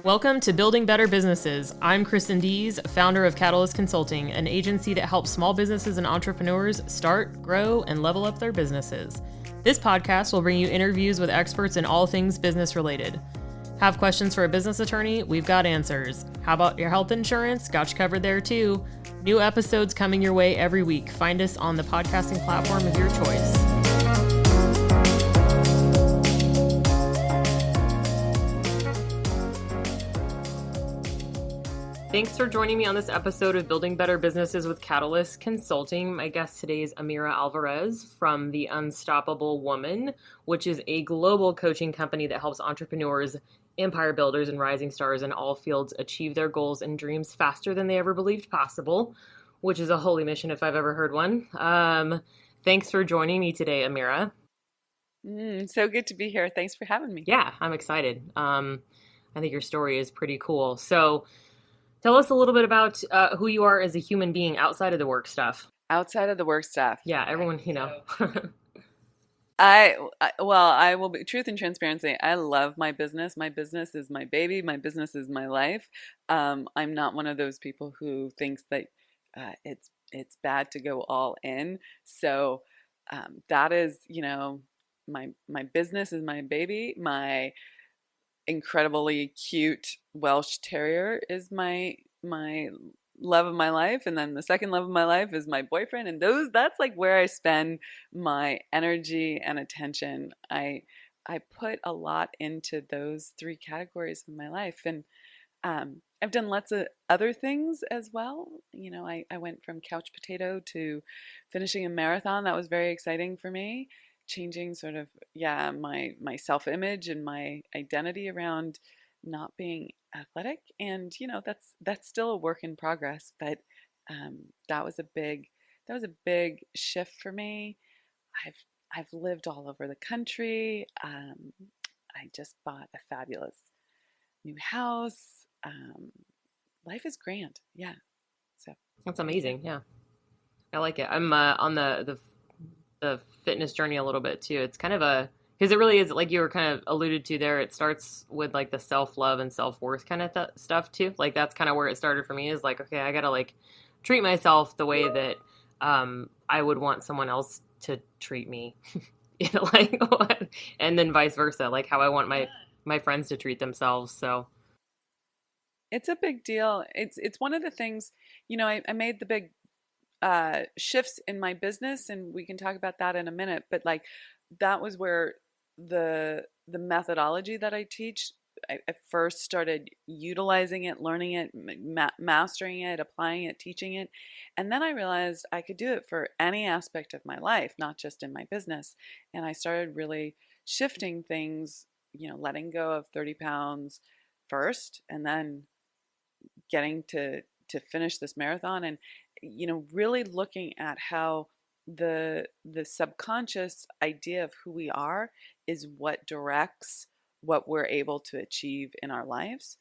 Welcome to Building Better Businesses. I'm Kristen Dees, founder of Catalyst Consulting, an agency that helps small businesses and entrepreneurs start, grow, and level up their businesses. This podcast will bring you interviews with experts in all things business related. Have questions for a business attorney? We've got answers. How about your health insurance? Got you covered there too. New episodes coming your way every week. Find us on the podcasting platform of your choice. Thanks for joining me on this episode of Building Better Businesses with Catalyst Consulting. My guest today is Amira Alvarez from The Unstoppable Woman, which is a global coaching company that helps entrepreneurs, empire builders, and rising stars in all fields achieve their goals and dreams faster than they ever believed possible, which is a holy mission if I've ever heard one. Thanks for joining me today, Amira. So good to be here. Thanks for having me. Yeah, I'm excited. I think your story is pretty cool. So tell us a little bit about who you are as a human being outside of the work stuff. Outside of the work stuff. Yeah, everyone, you know. I will be truth and transparency. I love my business. My business is my baby. My business is my life. I'm not one of those people who thinks that it's bad to go all in. So that is, my business is my baby. My incredibly cute Welsh Terrier is my love of my life, and then the second love of my life is my boyfriend, and that's like where I spend my energy and attention. I put a lot into those three categories of my life, and I've done lots of other things as well. I went from couch potato to finishing a marathon. That was very exciting for me. Changing sort of, my self-image and my identity around not being athletic. And, that's still a work in progress, but that was a big shift for me. I've lived all over the country. I just bought a fabulous new house. Life is grand. Yeah. So that's amazing. Yeah. I like it. I'm on the fitness journey a little bit too. It's kind of because it really is, like you were kind of alluded to there, it starts with like the self-love and self-worth kind of stuff too. Like that's kind of where it started for me, is like, okay, I gotta like treat myself the way that I would want someone else to treat me. Like what? And then vice versa, like how I want my friends to treat themselves. So it's a big deal. It's one of the things, I made the big shifts in my business, and we can talk about that in a minute, but like that was where the methodology that I teach, I first started utilizing it, learning it, mastering it, applying it, teaching it, and then I realized I could do it for any aspect of my life, not just in my business. And I started really shifting things, letting go of 30 pounds first, and then getting to finish this marathon, and really looking at how the subconscious idea of who we are is what directs what we're able to achieve in our lives,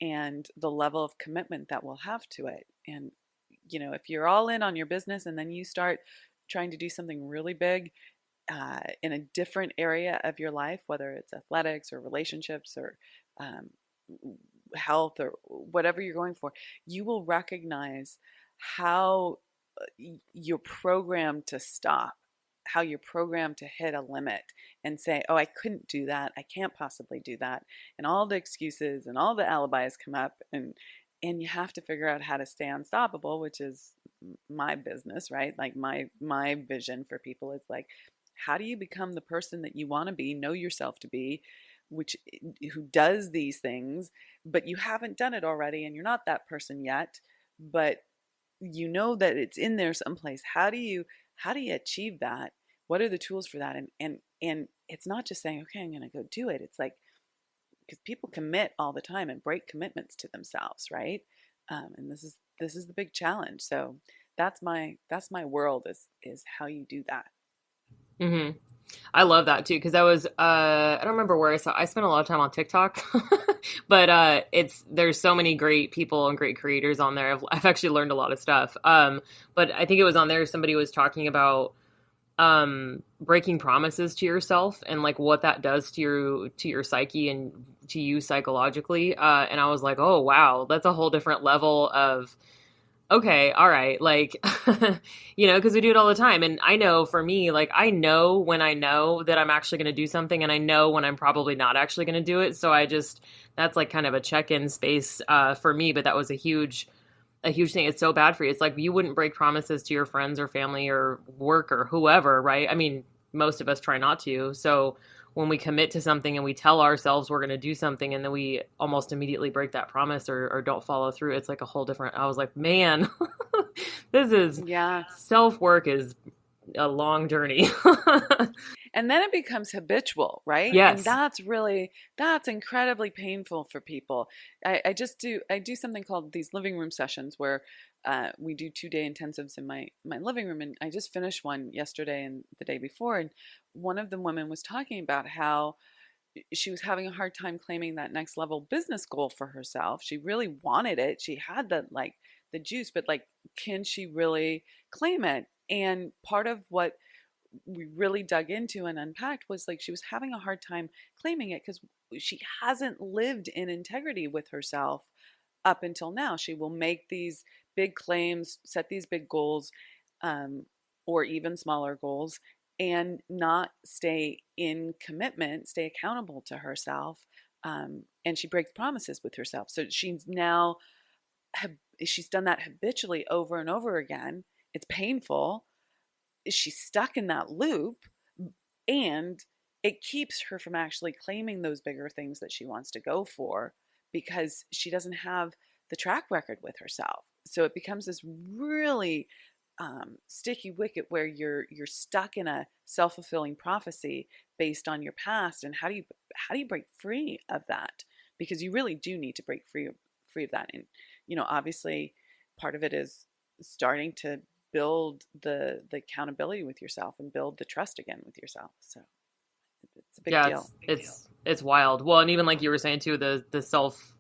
and the level of commitment that we'll have to it. And if you're all in on your business and then you start trying to do something really big in a different area of your life, whether it's athletics or relationships or health or whatever you're going for, you will recognize how you're programmed to stop, how you're programmed to hit a limit and say, oh, I couldn't do that, I can't possibly do that, and all the excuses and all the alibis come up, and you have to figure out how to stay unstoppable, which is my business, right? Like my vision for people is like, how do you become the person that you want to be, know yourself to be, who does these things, but you haven't done it already, and you're not that person yet, but that it's in there someplace. How do you achieve that? What are the tools for that? And it's not just saying, okay, I'm going to go do it. It's like, because people commit all the time and break commitments to themselves, right? And this is the big challenge. So that's my world is how you do that. Mm-hmm. I love that too, because I don't remember where I spent a lot of time on TikTok, but there's so many great people and great creators on there. I've actually learned a lot of stuff. But I think it was on there, somebody was talking about breaking promises to yourself and like what that does to your psyche and to you psychologically. And I was like, oh wow, that's a whole different level of okay, all right, like because we do it all the time. And I know for me, like I know when I know that I'm actually going to do something, and I know when I'm probably not actually going to do it. So I just that's like kind of a check-in space for me. But that was a huge thing. It's so bad for you. It's like you wouldn't break promises to your friends or family or work or whoever, right? I mean, most of us try not to. So when we commit to something and we tell ourselves we're going to do something and then we almost immediately break that promise or don't follow through, it's like a whole different. I was like, man, this is Yeah. self work is a long journey. And then it becomes habitual, right? And Yes. that's incredibly painful for people. I do something called these living room sessions where we do 2 day intensives in my living room. And I just finished one yesterday and the day before. And one of the women was talking about how she was having a hard time claiming that next level business goal for herself. She really wanted it. She had the juice, but like, can she really claim it? And part of what we really dug into and unpacked was like she was having a hard time claiming it because she hasn't lived in integrity with herself up until now. She will make these big claims, set these big goals, um, or even smaller goals, and not stay in commitment, stay accountable to herself. And she breaks promises with herself. So she's now, she's done that habitually over and over again. It's painful. She's stuck in that loop, and it keeps her from actually claiming those bigger things that she wants to go for because she doesn't have the track record with herself. So it becomes this really sticky wicket where you're stuck in a self-fulfilling prophecy based on your past. And how do you break free of that? Because you really do need to break free of that. And obviously part of it is starting to build the accountability with yourself and build the trust again with yourself. So it's a big Yeah, deal. it's wild. Well, and even like you were saying too, the self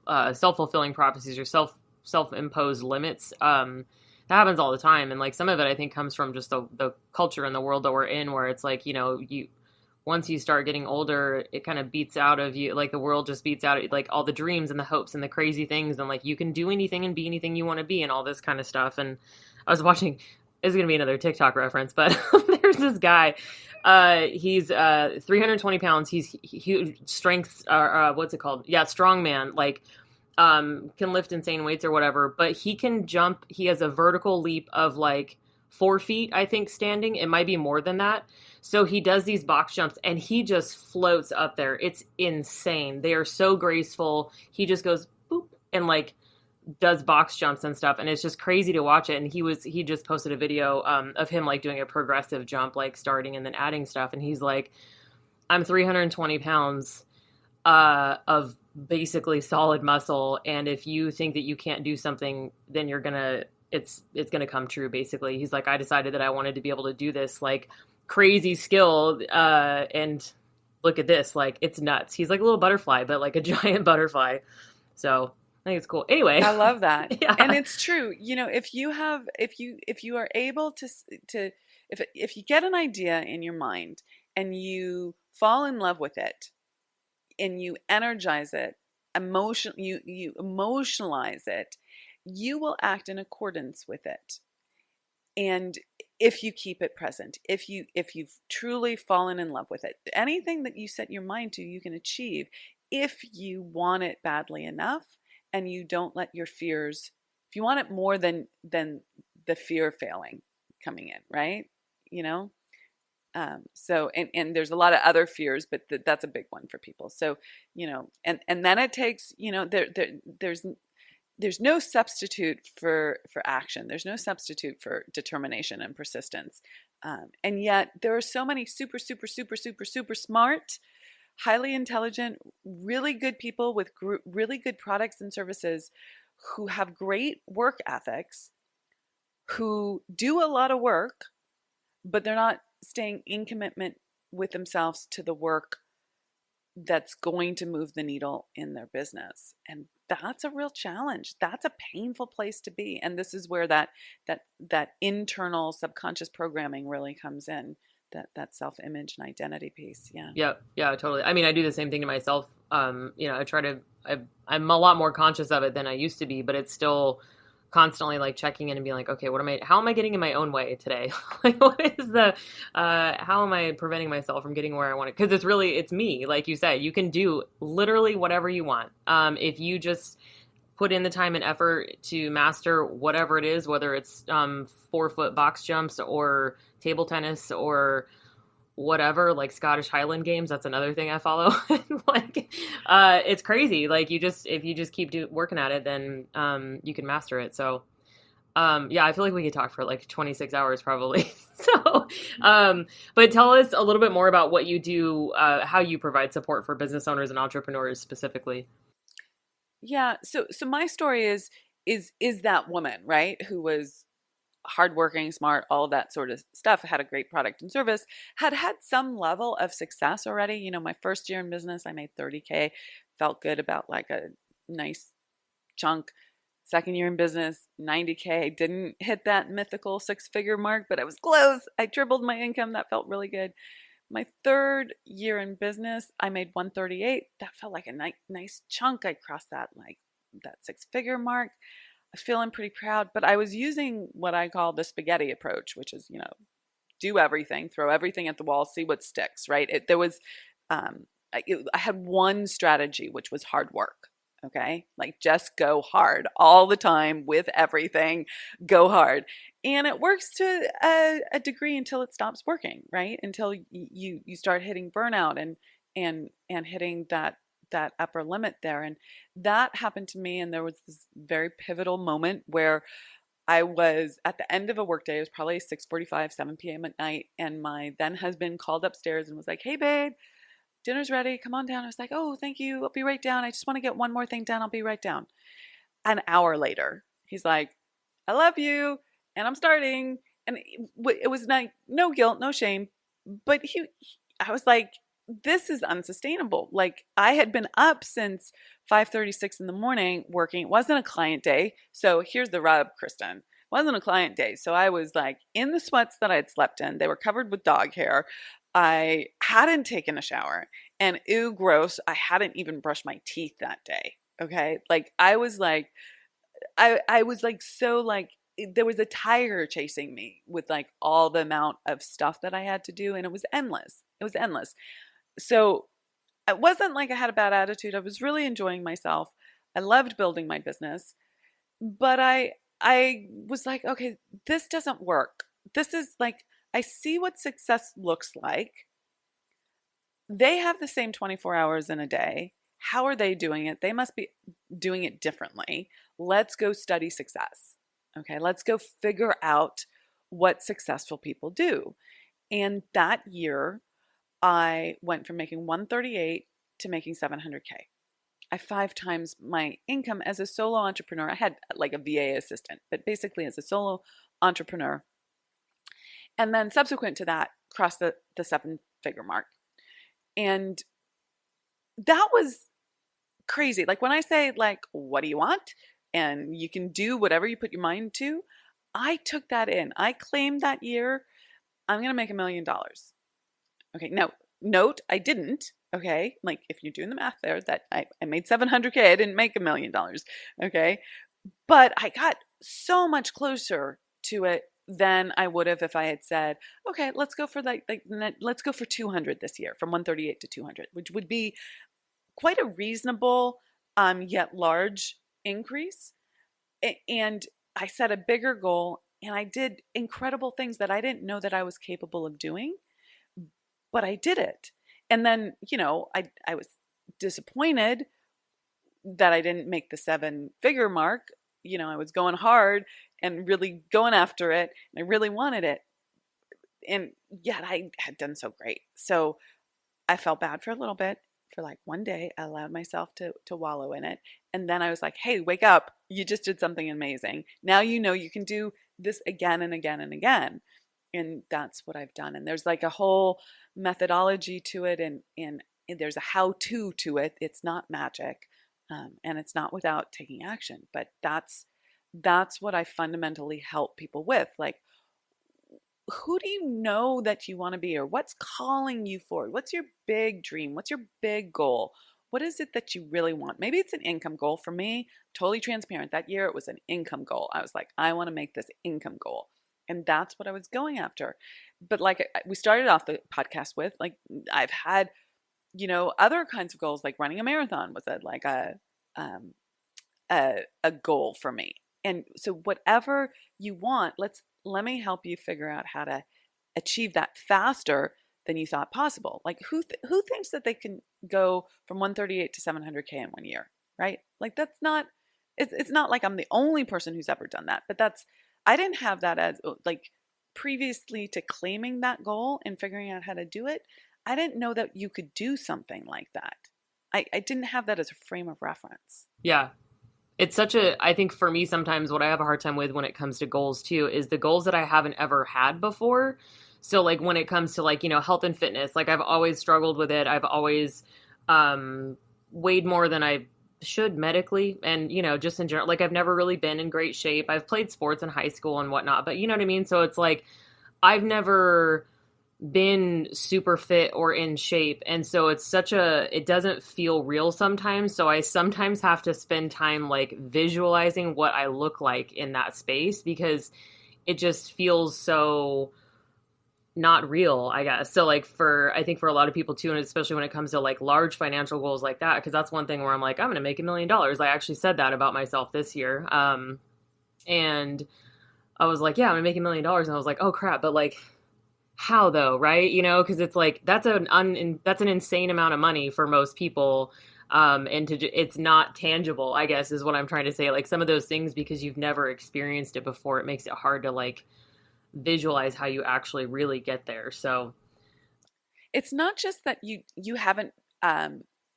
fulfilling prophecies or self imposed limits. That happens all the time, and like some of it I think comes from just the culture and the world that we're in, where it's like you once you start getting older, it kind of beats out of you. Like the world just beats out like all the dreams and the hopes and the crazy things, and like you can do anything and be anything you want to be, and all this kind of stuff. And I was watching. It's gonna be another TikTok reference, but there's this guy. He's 320 pounds. He's huge strength. What's it called? Yeah, strongman. Like can lift insane weights or whatever. But he can jump. He has a vertical leap of like 4 feet, I think, standing. It might be more than that. So he does these box jumps and he just floats up there. It's insane. They are so graceful. He just goes boop and like does box jumps and stuff, and it's just crazy to watch it. And he just posted a video of him like doing a progressive jump, like starting and then adding stuff, and he's like, I'm 320 pounds of basically solid muscle, and if you think that you can't do something, then it's gonna come true. Basically, he's like, I decided that I wanted to be able to do this like crazy skill, and look at this, like it's nuts. He's like a little butterfly, but like a giant butterfly. So I think it's cool. Anyway, I love that. And yeah, it's true. If you are able to if you get an idea in your mind and you fall in love with it and you energize it, you emotionalize it, you will act in accordance with it. And if you keep it present, if you've truly fallen in love with it, anything that you set your mind to, you can achieve if you want it badly enough and you don't let your fears, if you want it more than the fear of failing coming in, right? You know? So and there's a lot of other fears, but that's a big one for people. So, and then it takes, there's no substitute for action. There's no substitute for determination and persistence. And yet there are so many super, super, super, super, super smart, highly intelligent, really good people with really good products and services who have great work ethics, who do a lot of work, but they're not staying in commitment with themselves to the work that's going to move the needle in their business. And that's a real challenge. That's a painful place to be. And this is where that internal subconscious programming really comes in. that self-image and identity piece. Yeah. Yeah, yeah, totally. I mean, I do the same thing to myself. I try to. I'm a lot more conscious of it than I used to be, but it's still constantly like checking in and being like, okay, what am I? How am I getting in my own way today? Like, what is the? How am I preventing myself from getting where I want it? Because it's me. Like you said, you can do literally whatever you want. If you just put in the time and effort to master whatever it is, whether it's 4 foot box jumps or table tennis or whatever, like Scottish Highland games. That's another thing I follow. Like, it's crazy. Like if you just keep working at it, then you can master it. So, yeah, I feel like we could talk for like 26 hours probably. So, but tell us a little bit more about what you do, how you provide support for business owners and entrepreneurs specifically. Yeah. So my story is that woman, right? Who was hardworking, smart, all of that sort of stuff, had a great product and service, had some level of success already. My first year in business, I made 30K, felt good about like a nice chunk. Second year in business, 90K, didn't hit that mythical 6-figure mark, but I was close. I tripled my income. That felt really good. My third year in business, I made 138. That felt like a nice chunk. I crossed that 6-figure mark. I was feeling pretty proud, but I was using what I call the spaghetti approach, which is, do everything, throw everything at the wall, see what sticks, right? I had one strategy, which was hard work. Okay. Like just go hard all the time with everything, go hard. And it works to a degree until it stops working, right? Until you start hitting burnout and hitting that upper limit there. And that happened to me. And there was this very pivotal moment where I was at the end of a workday. It was probably 6:45, 7 p.m. at night. And my then husband called upstairs and was like, "Hey, babe, dinner's ready. Come on down." I was like, "Oh, thank you. I'll be right down. I just want to get one more thing done. I'll be right down." An hour later, he's like, "I love you. And I'm starting." And it was like, no guilt, no shame. But I was like, this is unsustainable. Like I had been up since 5:36 in the morning working. It wasn't a client day. So here's the rub, Kristen. It wasn't a client day. So I was like in the sweats that I had slept in. They were covered with dog hair. I hadn't taken a shower. And ew, gross. I hadn't even brushed my teeth that day. Okay. Like I was like, so like, there was a tiger chasing me with like all the amount of stuff that I had to do. And it was endless. It was endless. So it wasn't like I had a bad attitude. I was really enjoying myself. I loved building my business, but I was like, okay, this doesn't work. This is like, I see what success looks like. They have the same 24 hours in a day. How are they doing it? They must be doing it differently. Let's go study success. Okay, let's go figure out what successful people do. And that year, I went from making 138 to making 700K. I 5 times my income as a solo entrepreneur. I had like a VA assistant, but basically as a solo entrepreneur. And then subsequent to that, crossed the 7-figure mark. And that was crazy. Like when I say like, what do you want? And you can do whatever you put your mind to. I took that in. I claimed that year, I'm going to make $1,000,000. Okay. Now, note, I didn't. Okay. Like if you're doing the math there, that I made 700K. I didn't make $1,000,000. Okay. But I got so much closer to it than I would have if I had said, okay, let's go for let's go for 200 this year, from 138 to 200, which would be quite a reasonable, yet large increase. And I set a bigger goal and I did incredible things that I didn't know that I was capable of doing, but I did it. And then, I was disappointed that I didn't make the 7-figure mark. I was going hard and really going after it. And I really wanted it. And yet I had done so great. So I felt bad for a little bit. For like one day, I allowed myself to wallow in it. And then I was like, hey, wake up. You just did something amazing. Now you know you can do this again and again and again. And that's what I've done. And there's like a whole methodology to it. And there's a how-to to it. It's not magic. And it's not without taking action. But that's what I fundamentally help people with. Like, who do you know that you want to be, or what's calling you forward? What's your big dream? What's your big goal? What is it that you really want? Maybe it's an income goal. For me, totally transparent. That year it was an income goal. I was like, I want to make this income goal. And that's what I was going after. But like we started off the podcast with, like I've had, other kinds of goals, like running a marathon was um, a goal for me. And so whatever you want, let me help you figure out how to achieve that faster than you thought possible. Like who thinks that they can go from 138 to 700K in 1 year, right? Like that's not it's not like I'm the only person who's ever done that, but I didn't have that as like previously to claiming that goal and figuring out how to do it. I didn't know that you could do something like that. I didn't have that as a frame of reference. Yeah. It's such a, I think for me, sometimes what I have a hard time with when it comes to goals too is the goals that I haven't ever had before. So like when it comes to like, health and fitness, like I've always struggled with it. I've always weighed more than I should medically. And, just in general, like I've never really been in great shape. I've played sports in high school and whatnot, but you know what I mean? So it's like, I've never been super fit or in shape, and so it doesn't feel real sometimes, so I sometimes have to spend time like visualizing what I look like in that space because it just feels so not real, I guess. So like I think for a lot of people too, and especially when it comes to like large financial goals like that, because that's one thing where I'm like, I'm gonna make $1 million. I actually said that about myself this year, and I was like, yeah, I'm gonna make $1 million, and I was like, oh crap, but like how though, right? Because it's like that's an insane amount of money for most people, and it's not tangible, I guess, is what I'm trying to say. Like some of those things, because you've never experienced it before, it makes it hard to like visualize how you actually really get there. So It's not just that you haven't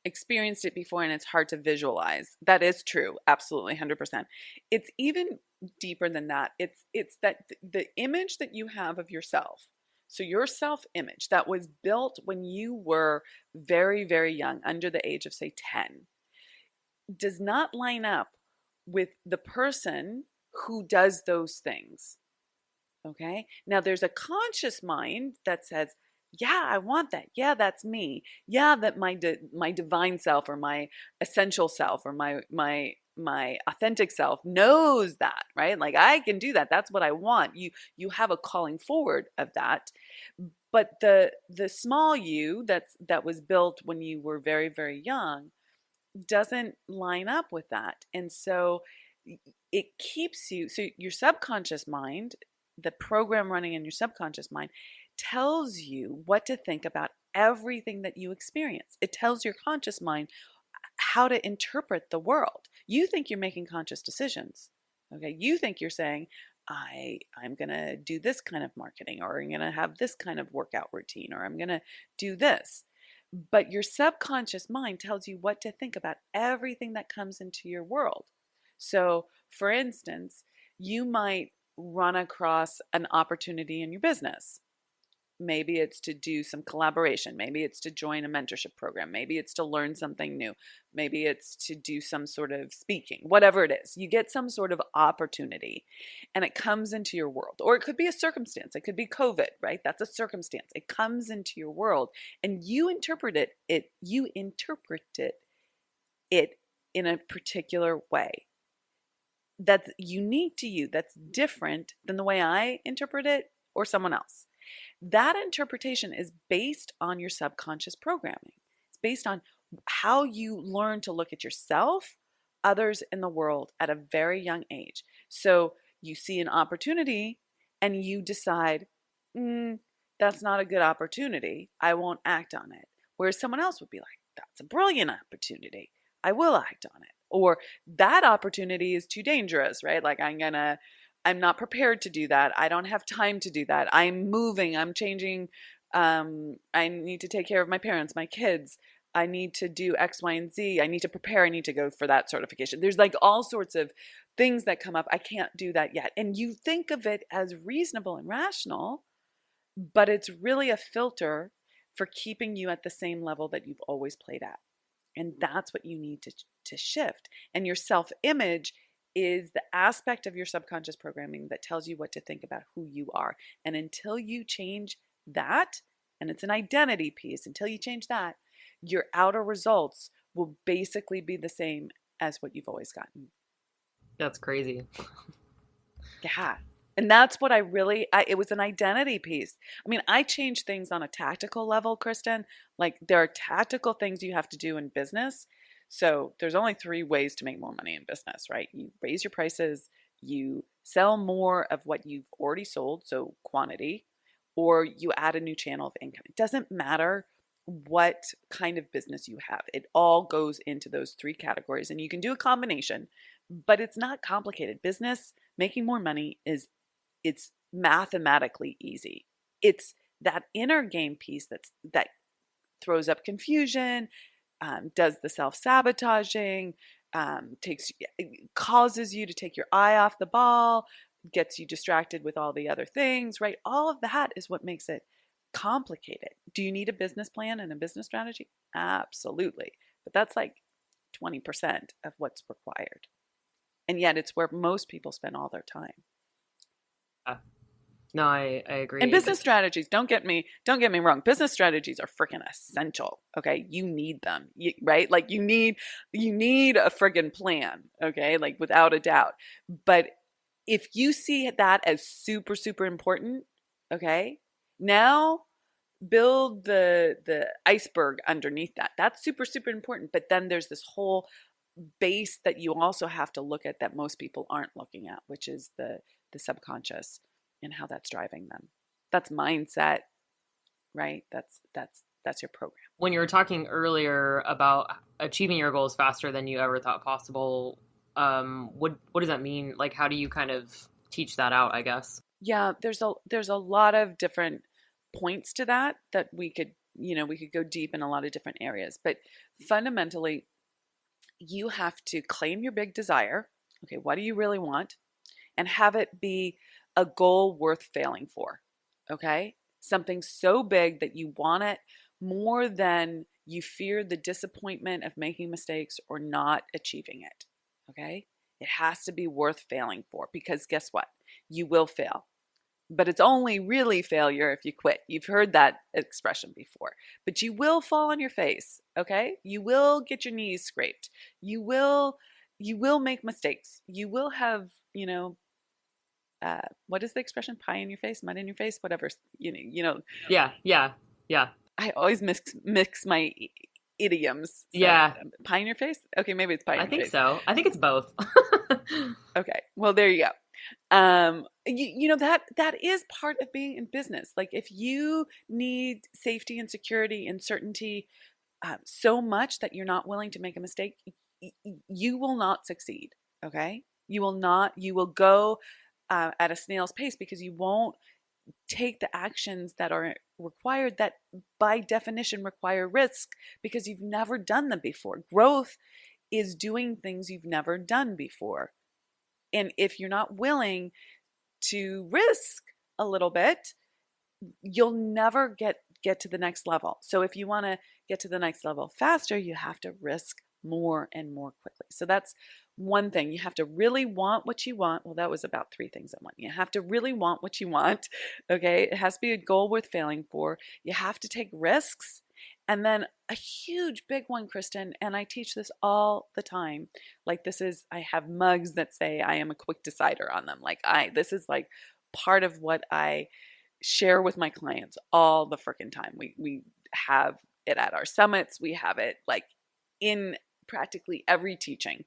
experienced it before and it's hard to visualize. That is true, absolutely, 100%. It's even deeper than that. It's that the image that you have of yourself. So your self-image that was built when you were very, very young, under the age of say 10, does not line up with the person who does those things. Okay? Now there's a conscious mind that says, yeah, I want that. Yeah, that's me. Yeah, that my divine self or my essential self or my authentic self knows that, right? Like I can do that. That's what I want. You have a calling forward of that. But the small you that was built when you were very, very young doesn't line up with that. And so it keeps you, so your subconscious mind, the program running in your subconscious mind, tells you what to think about everything that you experience. It tells your conscious mind how to interpret the world. You think you're making conscious decisions. Okay, you think you're saying, I'm going to do this kind of marketing, or I'm going to have this kind of workout routine, or I'm going to do this. But your subconscious mind tells you what to think about everything that comes into your world. So, for instance, you might run across an opportunity in your business. Maybe it's to do some collaboration. Maybe it's to join a mentorship program. Maybe it's to learn something new. Maybe it's to do some sort of speaking, whatever it is. You get some sort of opportunity and it comes into your world. Or it could be a circumstance. It could be COVID, right? That's a circumstance. It comes into your world and you interpret it in a particular way that's unique to you, that's different than the way I interpret it or someone else. That interpretation is based on your subconscious programming. It's based on how you learn to look at yourself, others, in the world at a very young age. So you see an opportunity and you decide, that's not a good opportunity. I won't act on it. Whereas someone else would be like, that's a brilliant opportunity. I will act on it. Or that opportunity is too dangerous, right? Like I'm not prepared to do that. I don't have time to do that. I'm moving. I'm changing. I need to take care of my parents, my kids. I need to do X, Y, and Z. I need to prepare. I need to go for that certification. There's like all sorts of things that come up. I can't do that yet. And you think of it as reasonable and rational, but it's really a filter for keeping you at the same level that you've always played at. And that's what you need to shift. And your self-image is the aspect of your subconscious programming that tells you what to think about who you are. And until you change that, and it's an identity piece, until you change that, your outer results will basically be the same as what you've always gotten. That's crazy. Yeah. And that's what it was an identity piece. I mean, I change things on a tactical level, Kristen. Like there are tactical things you have to do in business. So there's only three ways to make more money in business, right? You raise your prices, you sell more of what you've already sold, so quantity, or you add a new channel of income. It doesn't matter what kind of business you have. It all goes into those three categories. And you can do a combination, but it's not complicated. Business, making more money it's mathematically easy. It's that inner game piece that throws up confusion, does the self-sabotaging, causes you to take your eye off the ball, gets you distracted with all the other things, right? All of that is what makes it complicated. Do you need a business plan and a business strategy? Absolutely. But that's like 20% of what's required. And yet it's where most people spend all their time. No, I agree. And business strategies, don't get me wrong. Business strategies are freaking essential. Okay. You need them, right? Like you need a friggin' plan. Okay. Like without a doubt. But if you see that as super, super important, okay, now build the iceberg underneath that. That's super, super important. But then there's this whole base that you also have to look at that most people aren't looking at, which is the subconscious and how that's driving them. That's mindset, right? That's your program. When you were talking earlier about achieving your goals faster than you ever thought possible, what does that mean? Like, how do you kind of teach that out, I guess? Yeah, there's a lot of different points to that we could go deep in a lot of different areas. But fundamentally, you have to claim your big desire. Okay, what do you really want? And have it be a goal worth failing for. Okay? Something so big that you want it more than you fear the disappointment of making mistakes or not achieving it. Okay? It has to be worth failing for because guess what? You will fail. But it's only really failure if you quit. You've heard that expression before. But you will fall on your face, okay? You will get your knees scraped. You will make mistakes. You will have, what is the expression? Pie in your face, mud in your face, whatever. Yeah. I always mix my idioms. So, Yeah. pie in your face? Okay, maybe it's pie in your face. I think so. I think it's both. Okay, well there you go. That is part of being in business. Like if you need safety and security and certainty so much that you're not willing to make a mistake, you will not succeed. Okay, you will go at a snail's pace because you won't take the actions that are required that by definition require risk because you've never done them before. Growth is doing things you've never done before. And if you're not willing to risk a little bit, you'll never get to the next level. So if you want to get to the next level faster, you have to risk more and more quickly. So that's one thing. You have to really want what you want. Well, that was about three things I want. You have to really want what you want. Okay. It has to be a goal worth failing for. You have to take risks. And then a huge big one, Kristen, and I teach this all the time. Like I have mugs that say I am a quick decider on them. This is like part of what I share with my clients all the freaking time. We have it at our summits. We have it like in practically every teaching.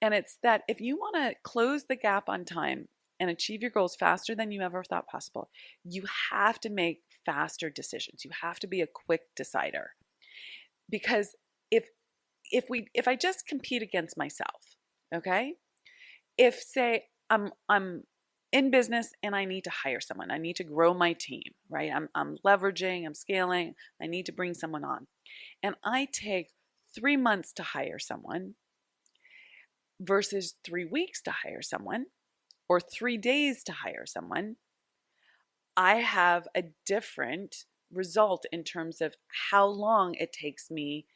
And it's that if you want to close the gap on time and achieve your goals faster than you ever thought possible, you have to make faster decisions. You have to be a quick decider. Because if I just compete against myself, okay? If say I'm in business and I need to hire someone, I need to grow my team, right? I'm leveraging, I'm scaling, I need to bring someone on. And I take 3 months to hire someone versus 3 weeks to hire someone or 3 days to hire someone, I have a different result in terms of how long it takes me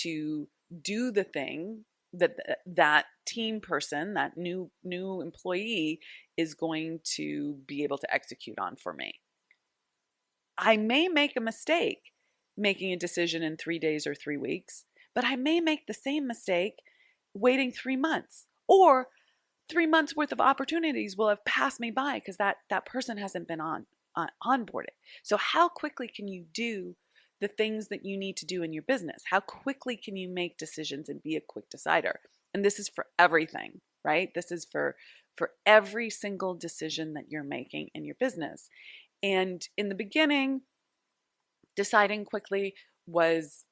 to do the thing that team person, that new employee is going to be able to execute on for me. I may make a mistake making a decision in 3 days or 3 weeks, but I may make the same mistake waiting 3 months, or 3 months worth of opportunities will have passed me by because that person hasn't been onboarded. So how quickly can you do the things that you need to do in your business? How quickly can you make decisions and be a quick decider? And this is for everything, right? This is for every single decision that you're making in your business. And in the beginning, deciding quickly was,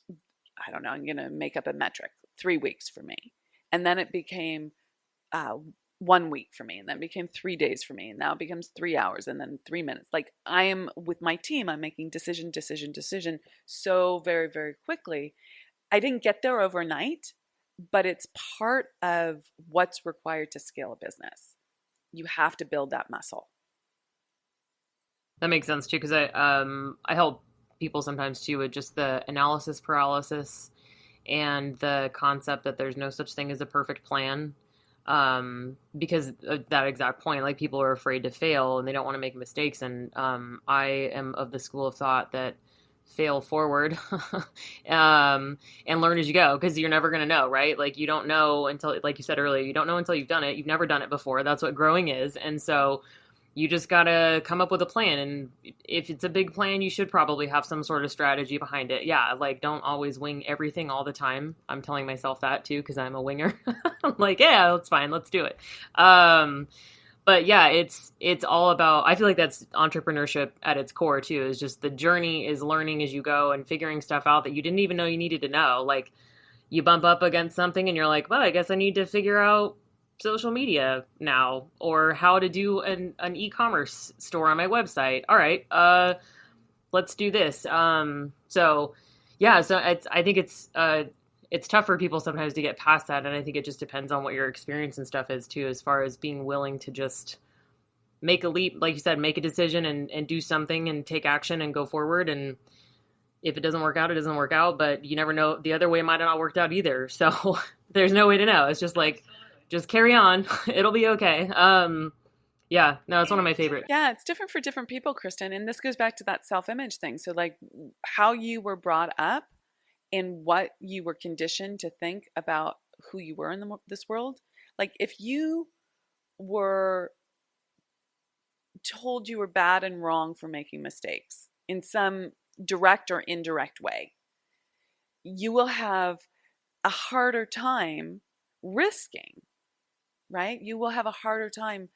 I don't know, I'm going to make up a metric, 3 weeks for me. And then it became 1 week for me, and then it became 3 days for me, and now it becomes 3 hours, and then 3 minutes. Like, I am with my team, I'm making decision so very, very quickly. I didn't get there overnight, but it's part of what's required to scale a business. You have to build that muscle. That makes sense too, because I help people sometimes too with just the analysis paralysis and the concept that there's no such thing as a perfect plan. Because of that exact point, like people are afraid to fail and they don't want to make mistakes. And I am of the school of thought that fail forward and learn as you go, because you're never going to know, right? Like you don't know until, like you said earlier, you don't know until you've done it. You've never done it before. That's what growing is. And so you just got to come up with a plan. And if it's a big plan, you should probably have some sort of strategy behind it. Yeah. Like don't always wing everything all the time. I'm telling myself that too, because I'm a winger. I'm like, yeah, that's fine. Let's do it. But yeah, it's all about, I feel like that's entrepreneurship at its core too, is just the journey is learning as you go and figuring stuff out that you didn't even know you needed to know. Like you bump up against something and you're like, well, I guess I need to figure out social media now, or how to do an e-commerce store on my website. All right, let's do this. So yeah, so I think it's tough for people sometimes to get past that, and I think it just depends on what your experience and stuff is too, as far as being willing to just make a leap, like you said, make a decision and do something and take action and go forward. And if it doesn't work out, it doesn't work out, but you never know, the other way might have not worked out either. So there's no way to know. It's just like, just carry on. It'll be okay. Yeah, no, it's one of my favorite. Yeah, it's different for different people, Kristen. And this goes back to that self-image thing. So like how you were brought up and what you were conditioned to think about who you were in this world. Like if you were told you were bad and wrong for making mistakes in some direct or indirect way, you will have a harder time risking, right? You will have a harder time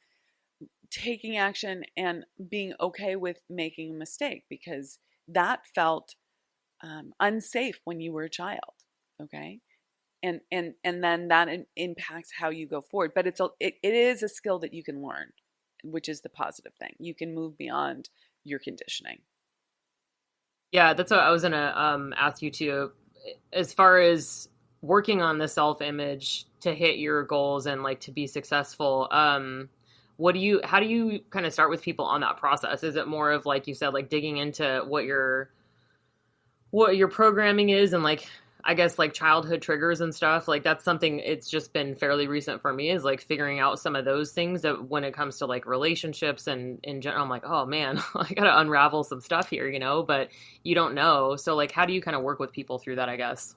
taking action and being okay with making a mistake because that felt unsafe when you were a child. Okay. And then that impacts how you go forward. But it is a skill that you can learn, which is the positive thing. You can move beyond your conditioning. Yeah, that's what I was gonna ask you too. As far as working on the self-image to hit your goals and like to be successful, how do you kind of start with people on that process? Is it more of, like you said, like digging into what your programming is, and like I guess like childhood triggers and stuff? Like that's something, it's just been fairly recent for me, is like figuring out some of those things that when it comes to like relationships and in general, I'm like, oh man, I gotta unravel some stuff here, but you don't know. So like, how do you kind of work with people through that, I guess?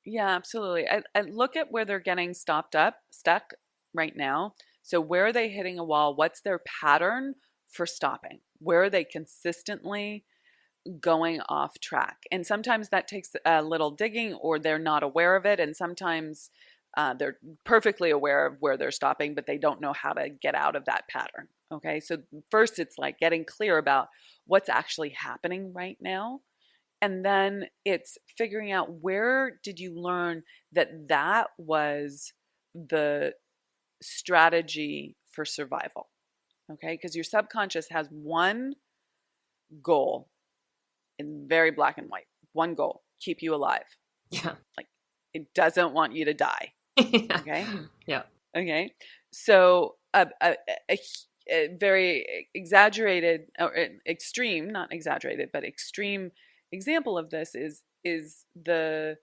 Yeah, absolutely. I look at where they're getting stuck right now. So where are they hitting a wall? What's their pattern for stopping? Where are they consistently going off track? And sometimes that takes a little digging, or they're not aware of it. And sometimes they're perfectly aware of where they're stopping, but they don't know how to get out of that pattern. Okay. So first it's like getting clear about what's actually happening right now. And then it's figuring out, where did you learn that was the strategy for survival? Okay. Because your subconscious has one goal, in very black and white, one goal: keep you alive. Yeah. Like it doesn't want you to die. Yeah. Okay. Yeah. Okay. So a very exaggerated, or extreme, not exaggerated, but extreme example of this is the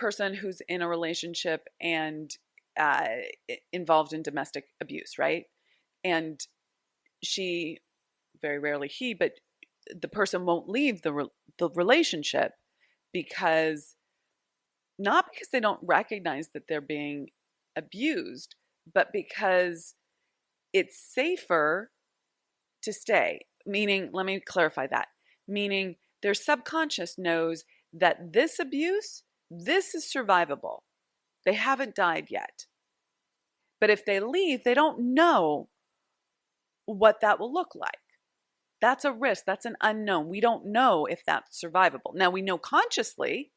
person who's in a relationship and uh, involved in domestic abuse, right? And she, very rarely he, but the person won't leave the relationship because, not because they don't recognize that they're being abused, but because it's safer to stay. Meaning, let me clarify that. Meaning, their subconscious knows that this abuse, this is survivable. They haven't died yet. But if they leave, they don't know what that will look like. That's a risk. That's an unknown. We don't know if that's survivable. Now, we know consciously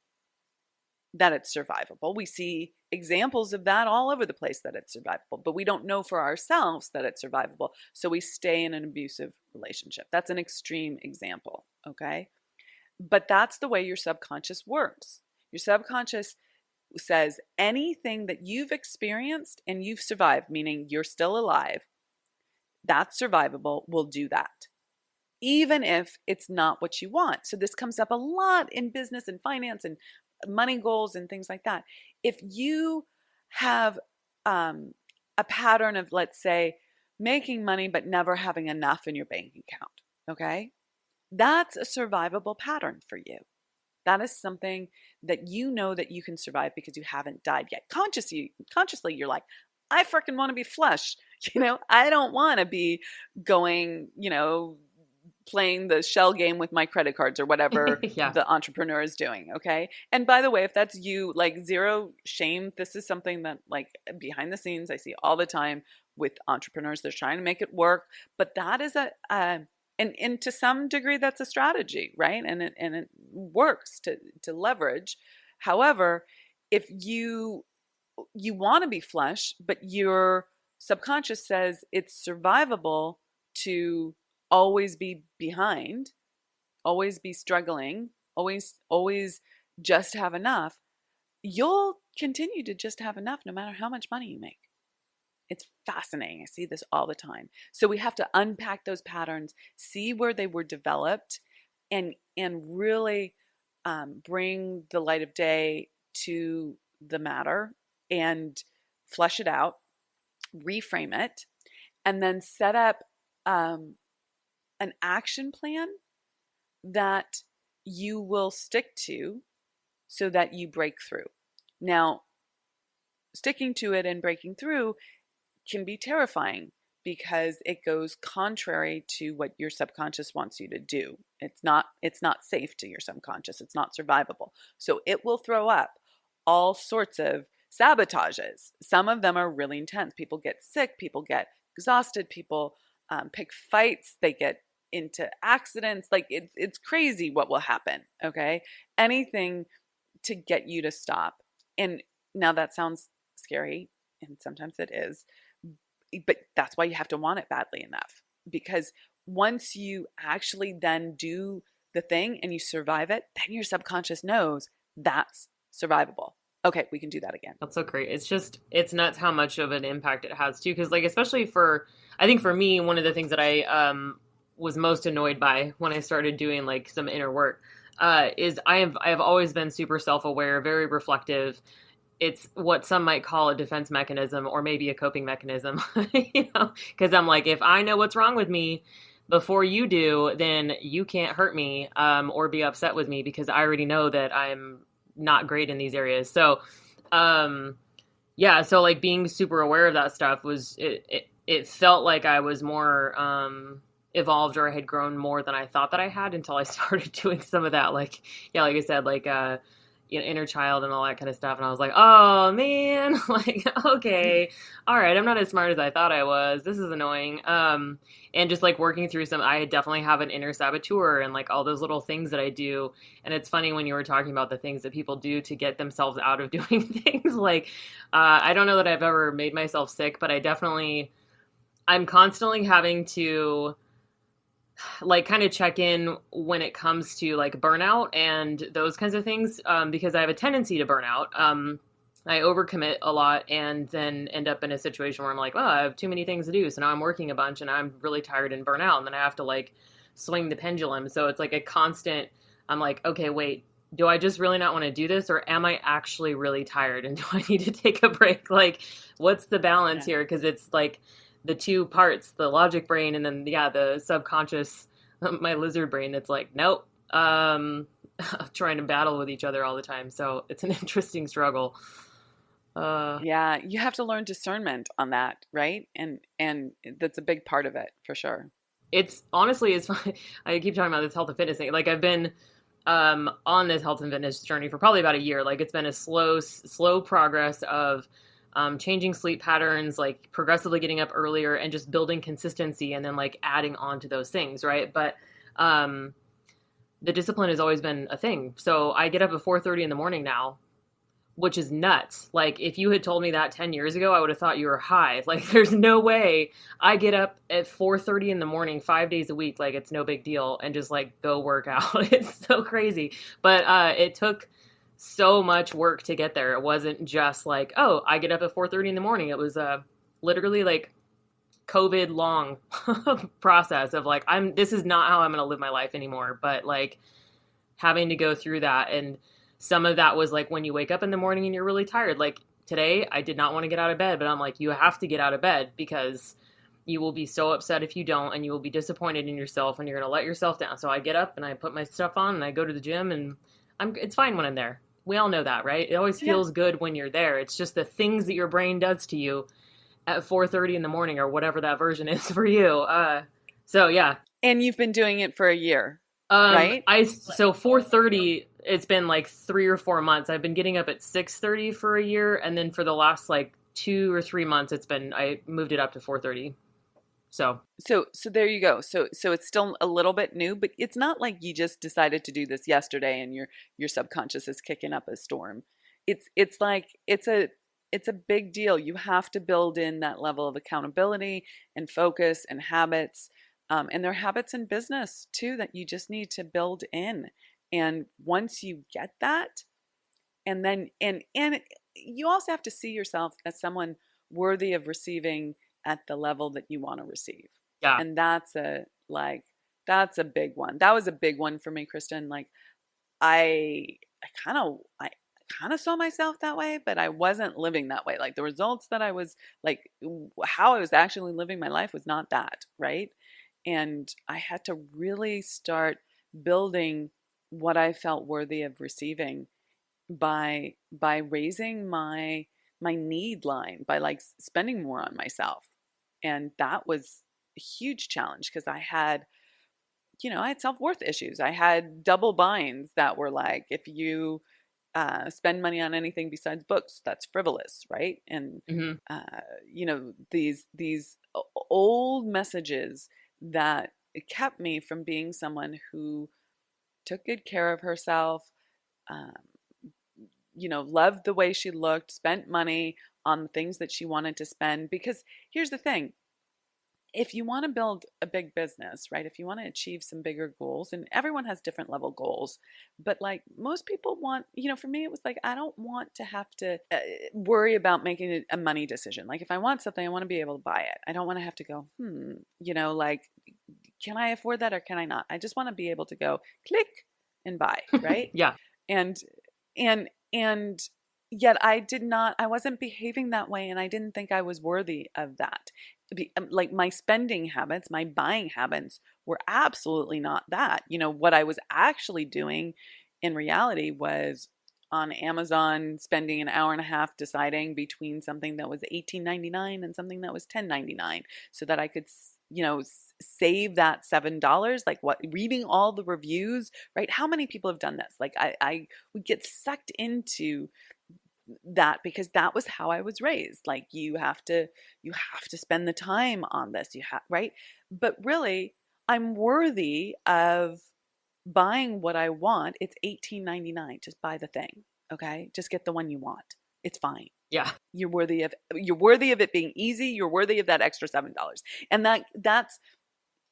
that it's survivable. We see examples of that all over the place, that it's survivable, but we don't know for ourselves that it's survivable. So we stay in an abusive relationship. That's an extreme example, okay? But that's the way your subconscious works. Your subconscious says anything that you've experienced and you've survived, meaning you're still alive, that's survivable, will do that, even if it's not what you want. So this comes up a lot in business and finance and money goals and things like that. If you have a pattern of, let's say, making money but never having enough in your bank account, okay? That's a survivable pattern for you. That is something that you know that you can survive because you haven't died yet. Consciously, you're like, I freaking want to be flush. I don't want to be going, playing the shell game with my credit cards or whatever Yeah. the entrepreneur is doing. Okay. And by the way, if that's you, like, zero shame. This is something that, like, behind the scenes, I see all the time with entrepreneurs. They're trying to make it work, but that is and to some degree, that's a strategy, right? And it works to leverage. However, if you want to be flush, but your subconscious says it's survivable to always be behind, always be struggling, always just have enough, you'll continue to just have enough no matter how much money you make. It's fascinating. I see this all the time. So we have to unpack those patterns, see where they were developed, and really bring the light of day to the matter and flesh it out, reframe it, and then set up an action plan that you will stick to so that you break through. Now, sticking to it and breaking through can be terrifying because it goes contrary to what your subconscious wants you to do. It's not safe to your subconscious. It's not survivable. So it will throw up all sorts of sabotages. Some of them are really intense. People get sick, people get exhausted, people pick fights, they get into accidents. Like, it's crazy what will happen, okay? Anything to get you to stop. And now that sounds scary, and sometimes it is, but that's why you have to want it badly enough. Because once you actually then do the thing and you survive it, then your subconscious knows that's survivable. Okay, we can do that again. That's so great. It's nuts how much of an impact it has too. Because, like, especially I think for me, one of the things that I was most annoyed by when I started doing, like, some inner work is I have always been super self-aware, very reflective. It's what some might call a defense mechanism or maybe a coping mechanism, because I'm like, if I know what's wrong with me before you do, then you can't hurt me or be upset with me because I already know that I'm not great in these areas. So, so, like, being super aware of that stuff it felt like I was more evolved, or I had grown more than I thought that I had, until I started doing some of that, like I said, like inner child and all that kind of stuff. And I was like, oh man, like, okay, all right, I'm not as smart as I thought I was. This is annoying. And just, like, working through I definitely have an inner saboteur and, like, all those little things that I do. And it's funny when you were talking about the things that people do to get themselves out of doing things. Like, I don't know that I've ever made myself sick, but I'm constantly having to, like, kind of check in when it comes to, like, burnout and those kinds of things, because I have a tendency to burn out. I overcommit a lot and then end up in a situation where I'm like, oh, I have too many things to do. So now I'm working a bunch and I'm really tired and burn out. And then I have to, like, swing the pendulum. So it's like a constant, I'm like, okay, wait, do I just really not want to do this, or am I actually really tired and do I need to take a break? Like, what's the balance Yeah. here? Because it's like the two parts, the logic brain, and then, yeah, the subconscious, my lizard brain that's like, nope, trying to battle with each other all the time. So it's an interesting struggle. Uh, Yeah, you have to learn discernment on that, right? And that's a big part of it for sure. it's honestly, it's fun. I keep talking about this health and fitness thing. Like, I've been on this health and fitness journey for probably about a year. Like, it's been a slow progress of changing sleep patterns, like progressively getting up earlier and just building consistency, and then like adding on to those things, right? But um, the discipline has always been a thing. So I get up at 4:30 in the morning now, which is nuts. Like, if you had told me that 10 years ago, I would have thought you were high. Like, there's no way I get up at 4:30 in the morning 5 days a week, like it's no big deal, and just like go work out. It's so crazy. But it took so much work to get there. It wasn't just like, oh, I get up at 4:30 in the morning. It was literally like COVID long process of like, this is not how I'm going to live my life anymore. But like having to go through that, and some of that was like when you wake up in the morning and you're really tired. Like today, I did not want to get out of bed, but I'm like, you have to get out of bed because you will be so upset if you don't, and you will be disappointed in yourself, and you're going to let yourself down. So I get up and I put my stuff on and I go to the gym, and it's fine when I'm there. We all know that, right? It always Yeah. feels good when you're there. It's just the things that your brain does to you at 4:30 in the morning, or whatever that version is for you. So yeah, And you've been doing it for a year, right? I so 4:30. It's been like 3 or 4 months. I've been getting up at 6:30 for a year, and then for the last like 2 or 3 months, I moved it up to 4:30. So So there you go. So it's still a little bit new, but it's not like you just decided to do this yesterday and your subconscious is kicking up a storm. It's like it's a big deal. You have to build in that level of accountability and focus and habits. And there are habits in business too that you just need to build in. And once you get that, and then and you also have to see yourself as someone worthy of receiving at the level that you want to receive. yeah, And that's a big one. That was a big one for me, Kristen. Like I I kind of saw myself that way, but I wasn't living that way. Like the results that I was like how I was actually living my life was not that, right? And I had to really start building what I felt worthy of receiving by raising my need line, by like spending more on myself. And that was a huge challenge because I had self-worth issues. I had double binds that were like, if you spend money on anything besides books, that's frivolous, right? And hmm these old messages that kept me from being someone who took good care of herself, um, loved the way she looked, spent money on the things that she wanted to spend. Because here's the thing, if you want to build a big business, right? If you want to achieve some bigger goals, and everyone has different level goals, but like most people want, for me, it was like, I don't want to have to worry about making a money decision. Like if I want something, I want to be able to buy it. I don't want to have to go, like, can I afford that or can I not? I just want to be able to go click and buy, right? yeah, And and yet I wasn't behaving that way, and I didn't think I was worthy of that. Like my spending habits, my buying habits were absolutely not that. What I was actually doing in reality was on Amazon spending an hour and a half deciding between something that was $18.99 and something that was $10.99 so that I could save that $7. Like what, reading all the reviews, right? How many people have done this? Like I would get sucked into that because that was how I was raised. Like you have to spend the time on this. Right? But really, I'm worthy of buying what I want. It's $18.99. Just buy the thing. Okay? Just get the one you want. It's fine. yeah, You're worthy of it being easy. You're worthy of that extra $7. And that's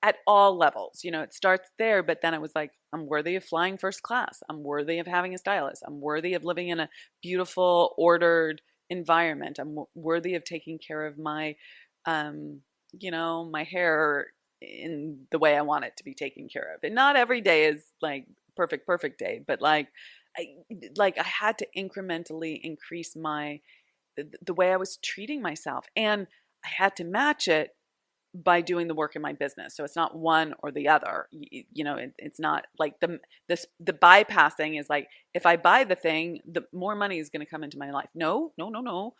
at all levels. It starts there, but then I was like, I'm worthy of flying first class. I'm worthy of having a stylist. I'm worthy of living in a beautiful, ordered environment. I'm worthy of taking care of my hair in the way I want it to be taken care of. And not every day is like perfect day, but like I, like I had to incrementally increase the way I was treating myself, and I had to match it by doing the work in my business. So it's not one or the other. It's not like the bypassing is like, if I buy the thing, the more money is going to come into my life. No, no, no, no.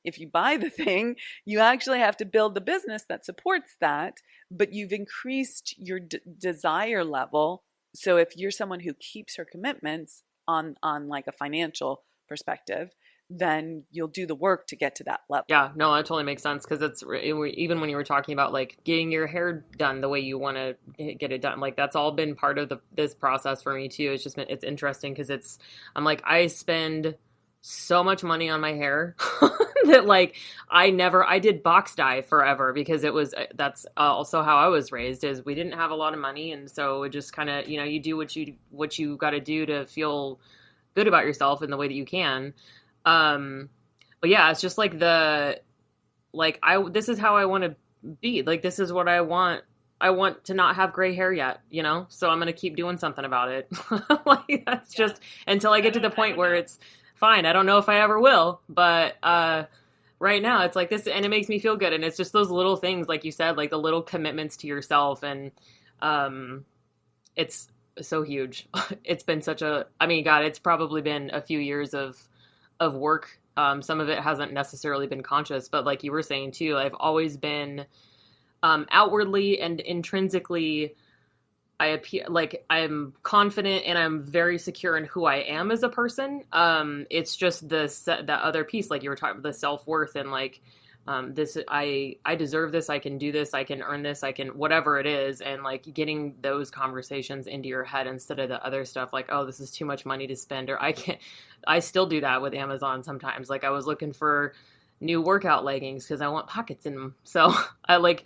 If you buy the thing, you actually have to build the business that supports that, but you've increased your desire level. So if you're someone who keeps her commitments on like a financial perspective, then you'll do the work to get to that level. Yeah, no, that totally makes sense because even when you were talking about like getting your hair done the way you want to get it done, like that's all been part of this process for me too. It's just been, it's interesting because I'm like, I spend so much money on my hair that like I did box dye forever because that's also how I was raised, is we didn't have a lot of money. And so it just kind of, you do what you got to do to feel good about yourself in the way that you can. But yeah, it's just like this is how I want to be. Like, this is what I want. I want to not have gray hair yet, so I'm going to keep doing something about it. Like, that's just until I get to the point where it's fine. I don't know if I ever will, but, right now it's like this, and it makes me feel good. And it's just those little things, like you said, like the little commitments to yourself. And, it's so huge. It's been I mean, God, it's probably been a few years of work. Some of it hasn't necessarily been conscious, but like you were saying too, I've always been outwardly and intrinsically, I appear like I'm confident and I'm very secure in who I am as a person. It's just the other piece, like you were talking about, the self-worth and like this I deserve this, I can do this, I can earn this, I can whatever it is, and like getting those conversations into your head instead of the other stuff like, oh, this is too much money to spend, or I still do that with Amazon sometimes. Like I was looking for new workout leggings because I want pockets in them, so I like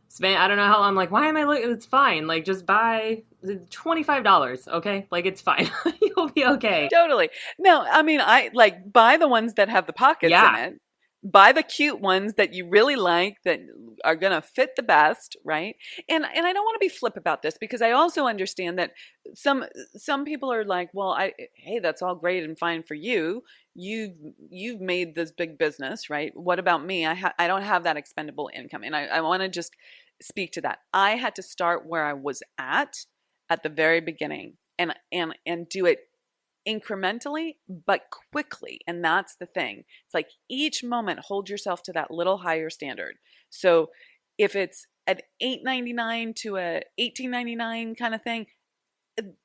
spend, I don't know how, I'm like, why am I looking, it's fine, like just buy $25, okay, like it's fine. You'll be okay. Totally. No, I mean, I like buy the ones that have the pockets in Yeah. it. Buy the cute ones that you really like that are going to fit the best, right? And I don't want to be flip about this because I also understand that some some people are like, well, hey, that's all great and fine for you. You've made this big business, right? What about me? I don't have that expendable income, and I want to just speak to that. I had to start where I was at the very beginning, and do it incrementally but quickly. And that's the thing. It's like each moment hold yourself to that little higher standard. So if it's an $8.99 to a $18.99 kind of thing,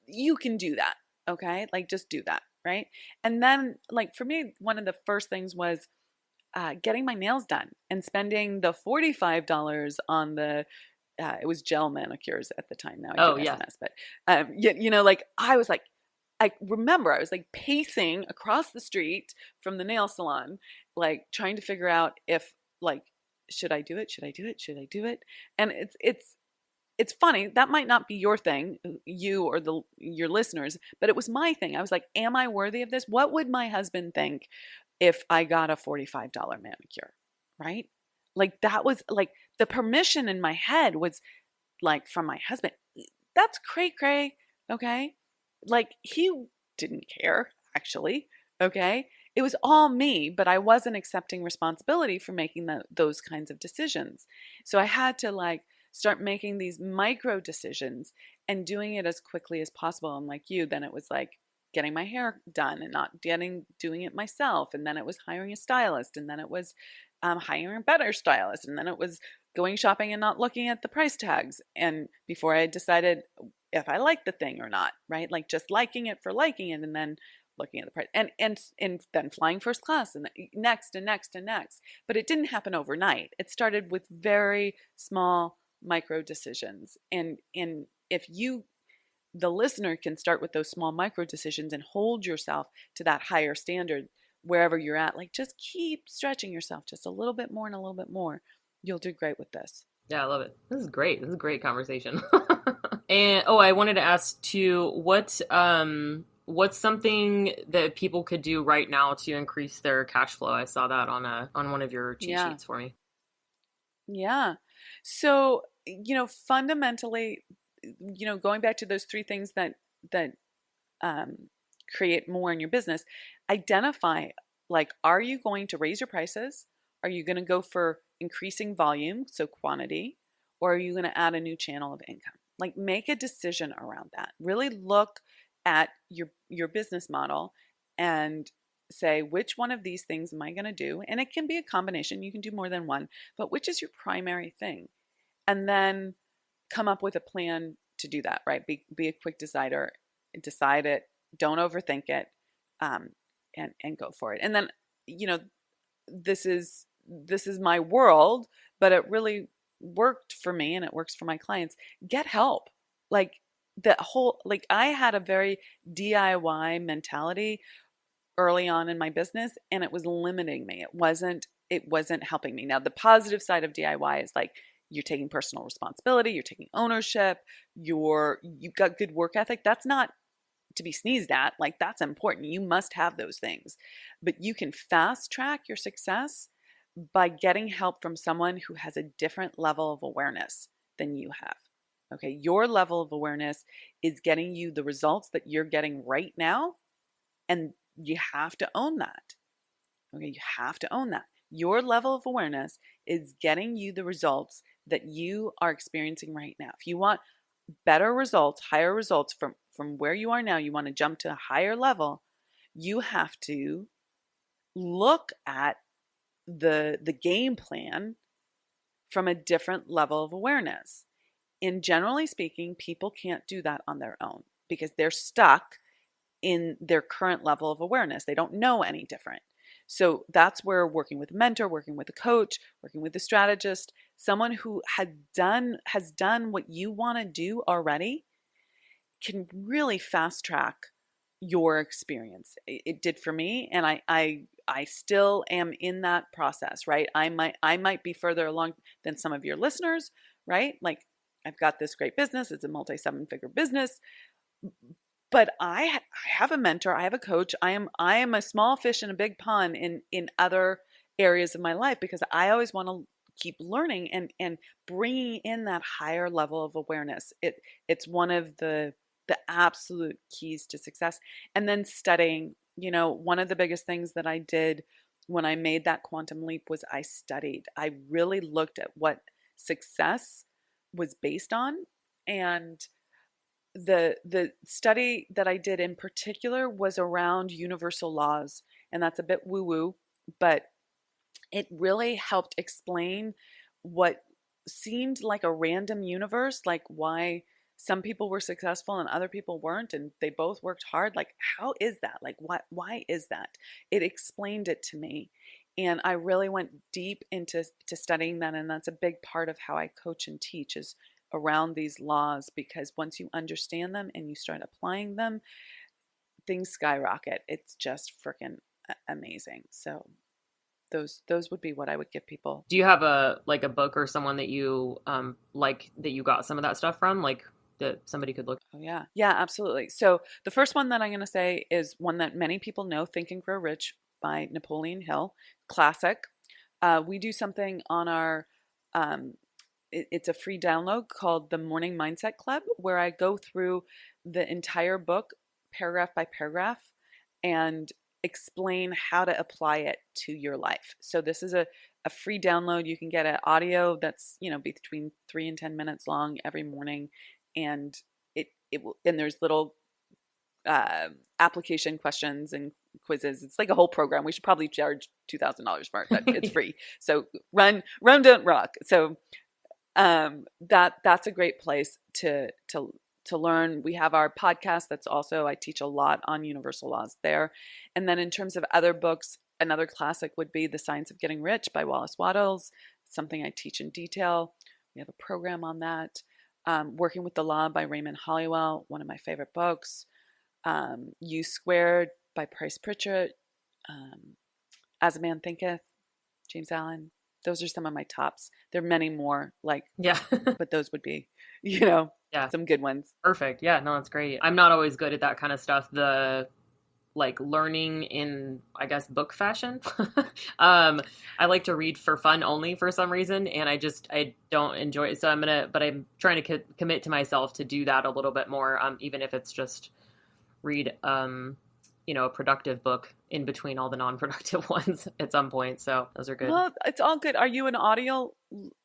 you can do that. Okay, like just do that, right? And then like for me, one of the first things was getting my nails done and spending the $45 on the it was gel manicures at the time. Now I do Oh yeah. SMS, but like I was like, I remember I was like pacing across the street from the nail salon, like trying to figure out if like, should I do it? Should I do it? Should I do it? And it's funny, that might not be your thing, you or your listeners, but it was my thing. I was like, am I worthy of this? What would my husband think if I got a $45 manicure? Right? Like that was like the permission in my head was like from my husband. That's cray cray, okay? Like he didn't care actually, okay? It was all me, but I wasn't accepting responsibility for making those kinds of decisions. So I had to like start making these micro decisions and doing it as quickly as possible. And like you, then it was like getting my hair done and not doing it myself. And then it was hiring a stylist, and then it was hiring a better stylist, and then it was going shopping and not looking at the price tags. And before I decided if I liked the thing or not, right? Like just liking it for liking it, and then looking at the price, and then flying first class, and next and next and next. But it didn't happen overnight. It started with very small micro decisions, and if you, the listener, can start with those small micro decisions and hold yourself to that higher standard wherever you're at, like just keep stretching yourself just a little bit more and a little bit more, you'll do great with this. Yeah, I love it. This is great. This is a great conversation. And oh, I wanted to ask too, what's something that people could do right now to increase their cash flow? I saw that on one of your cheat Yeah. sheets for me. Yeah. So, fundamentally, going back to those three things that create more in your business, identify, like, are you going to raise your prices? Are you going to go for increasing volume, so quantity, or are you going to add a new channel of income? Like, make a decision around that. Really look at your business model and say, which one of these things am I going to do? And it can be a combination. You can do more than one, but which is your primary thing? And then come up with a plan to do that, right? Be a quick decider, decide it, don't overthink it, um, and go for it. And then, you know, this is my world, but it really worked for me and it works for my clients. Get help. Like, I had a very DIY mentality early on in my business, and it was limiting me. It wasn't helping me. Now, the positive side of DIY is like, you're taking personal responsibility, you're taking ownership, you've got good work ethic. That's not to be sneezed at. Like, that's important. You must have those things. But you can fast track your success by getting help from someone who has a different level of awareness than you have. Okay, your level of awareness is getting you the results that you're getting right now, and you have to own that. Okay, you have to own that. Your level of awareness is getting you the results that you are experiencing right now. If you want better results, higher results from where you are now, you want to jump to a higher level, you have to look at the game plan from a different level of awareness. And generally speaking, people can't do that on their own because they're stuck in their current level of awareness. They don't know any different. So that's where working with a mentor, working with a coach, working with a strategist, someone who has done what you want to do already, can really fast track your experience. It did for me, and I still am in that process, right? I might be further along than some of your listeners, right? Like, I've got this great business. It's a multi-7-figure business. But I have a mentor, I have a coach. I am a small fish in a big pond in other areas of my life, because I always want to keep learning and bringing in that higher level of awareness. It's one of the absolute keys to success. And then studying, one of the biggest things that I did when I made that quantum leap was I studied. I really looked at what success was based on, and the study that I did in particular was around universal laws, and that's a bit woo-woo, but it really helped explain what seemed like a random universe, like why some people were successful and other people weren't, and they both worked hard. Like, how is that? Like, why is that? It explained it to me, and I really went deep into studying that, and that's a big part of how I coach and teach, is around these laws, because once you understand them and you start applying them, things skyrocket. It's just freaking amazing. So those would be what I would give people. Do you have a book or someone that you like that you got some of that stuff from, like that somebody could look? Oh yeah, absolutely. So the first one that I'm going to say is one that many people know, Think and Grow Rich by Napoleon Hill. Classic. We do something on our it's a free download called the Morning Mindset Club, where I go through the entire book paragraph by paragraph and explain how to apply it to your life. So this is a free download. You can get an audio that's between 3 and 10 minutes long every morning, and it will, and there's little application questions and quizzes. It's like a whole program. We should probably charge $2,000 for it, but it's free. So run, don't rock. So that's a great place to learn. We have our podcast that's also, I teach a lot on universal laws there. And then in terms of other books, another classic would be The Science of Getting Rich by Wallace Wattles, something I teach in detail. We have a program on that. Working with the Law by Raymond Hollywell, one of my favorite books. U Squared by Price Pritchett. As a Man Thinketh, James Allen. Those are some of my tops. There are many more, yeah, but those would be, some good ones. Perfect. Yeah, no, that's great. I'm not always good at that kind of stuff. The learning in, I guess, book fashion. I like to read for fun only for some reason, and I don't enjoy it. So I'm trying to commit to myself to do that a little bit more, even if it's just read a productive book in between all the non-productive ones at some point. So those are good. Well, it's all good. Are you an audio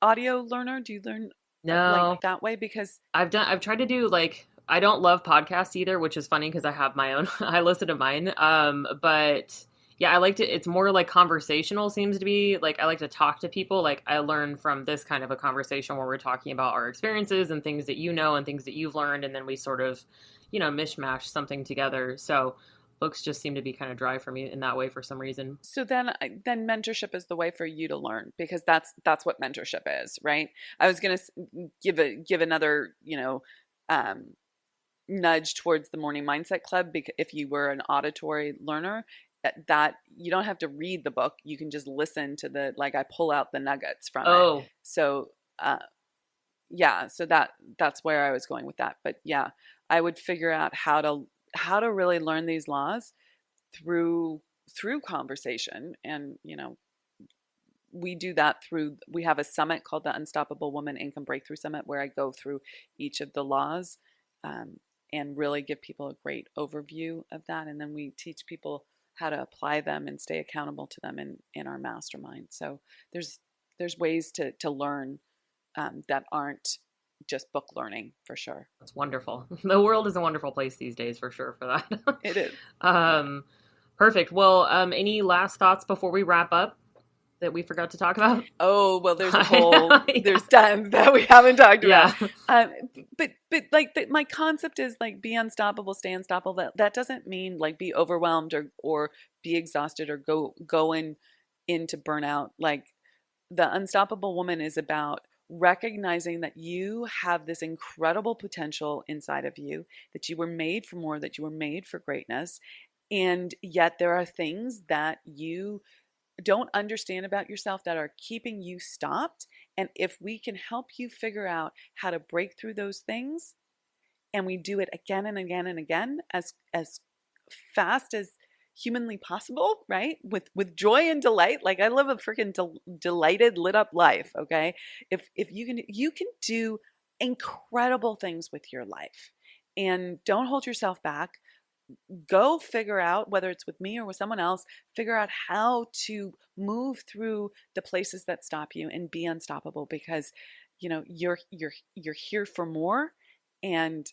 learner? Do you learn like No, that way? Because I've tried to do like, I don't love podcasts either, which is funny because I have my own. I listen to mine. But yeah, I like to. It's more like conversational. Seems to be like I like to talk to people. Like I learn from this kind of a conversation where we're talking about our experiences and things that and things that you've learned, and then we sort of, mishmash something together. So books just seem to be kind of dry for me in that way for some reason. so then mentorship is the way for you to learn, because that's what mentorship is, right? I was gonna give another um, nudge towards the Morning Mindset Club, because if you were an auditory learner, that you don't have to read the book, you can just listen to like I pull out the nuggets from it. So yeah, so that's where I was going with that. But yeah, I would figure out how to really learn these laws through conversation. And we do that we have a summit called the Unstoppable Woman Income Breakthrough Summit, where I go through each of the laws, and really give people a great overview of that, and then we teach people how to apply them and stay accountable to them in our mastermind. So there's ways to learn that aren't just book learning, for sure. That's wonderful. The world is a wonderful place these days, for sure, for that. It is. Perfect. Well, any last thoughts before we wrap up that we forgot to talk about? Oh, well, there's there's tons that we haven't talked about. Yeah. But like my concept is like, be unstoppable, stay unstoppable. That doesn't mean like be overwhelmed or be exhausted or go into burnout. Like, the Unstoppable Woman is about recognizing that you have this incredible potential inside of you, that you were made for more, that you were made for greatness. And yet there are things that you don't understand about yourself that are keeping you stopped. And if we can help you figure out how to break through those things, and we do it again and again and again, as fast as humanly possible, right? With joy and delight. Like, I live a freaking delighted, lit up life. Okay. If you can do incredible things with your life, and don't hold yourself back. Go figure out, whether it's with me or with someone else, figure out how to move through the places that stop you and be unstoppable, because you're here for more, and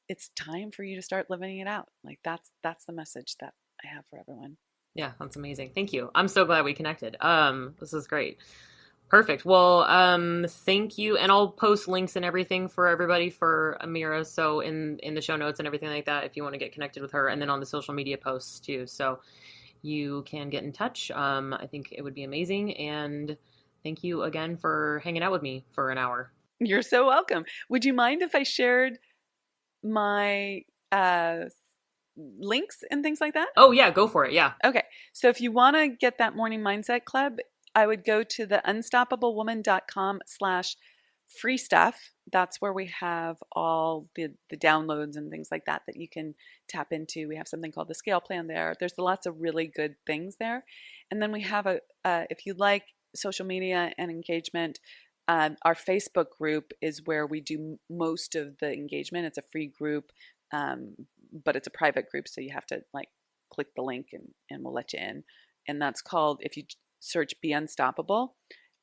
it's time for you to start living it out. Like, that's the message that I have for everyone. Yeah, that's amazing. Thank you. I'm so glad we connected. This is great. Perfect. Well, thank you. And I'll post links and everything for everybody for Amira. So in the show notes and everything like that, if you want to get connected with her, and then on the social media posts too. So you can get in touch. I think it would be amazing. And thank you again for hanging out with me for an hour. You're so welcome. Would you mind if I shared my links and things like that? Oh yeah, go for it. Yeah. Okay. So if you want to get that Morning Mindset Club, I would go to the unstoppablewoman.com/free stuff. That's where we have all the downloads and things like that you can tap into. We have something called the scale plan there. There's lots of really good things there. And then we have if you like social media and engagement, our Facebook group is where we do most of the engagement. It's a free group, but it's a private group, so you have to like click the link and we'll let you in. And that's called, if you search Be Unstoppable,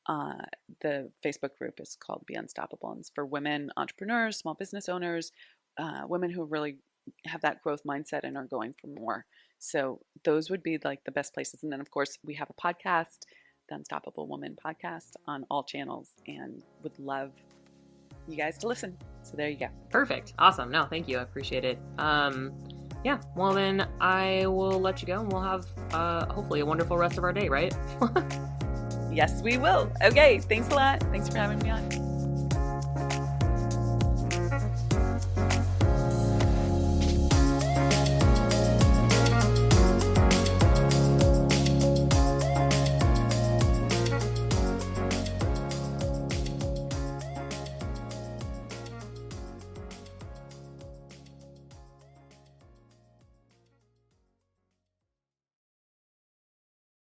the Facebook group is called Be Unstoppable, and it's for women entrepreneurs, small business owners, women who really have that growth mindset and are going for more. So those would be like the best places. And then of course we have a podcast, the Unstoppable Woman podcast, on all channels, and would love you guys to listen. So there you go. Perfect. Awesome. No, thank you. I appreciate it. Yeah, well then I will let you go, and we'll have hopefully a wonderful rest of our day, right? Yes, we will. Okay, thanks a lot. Thanks for having me on.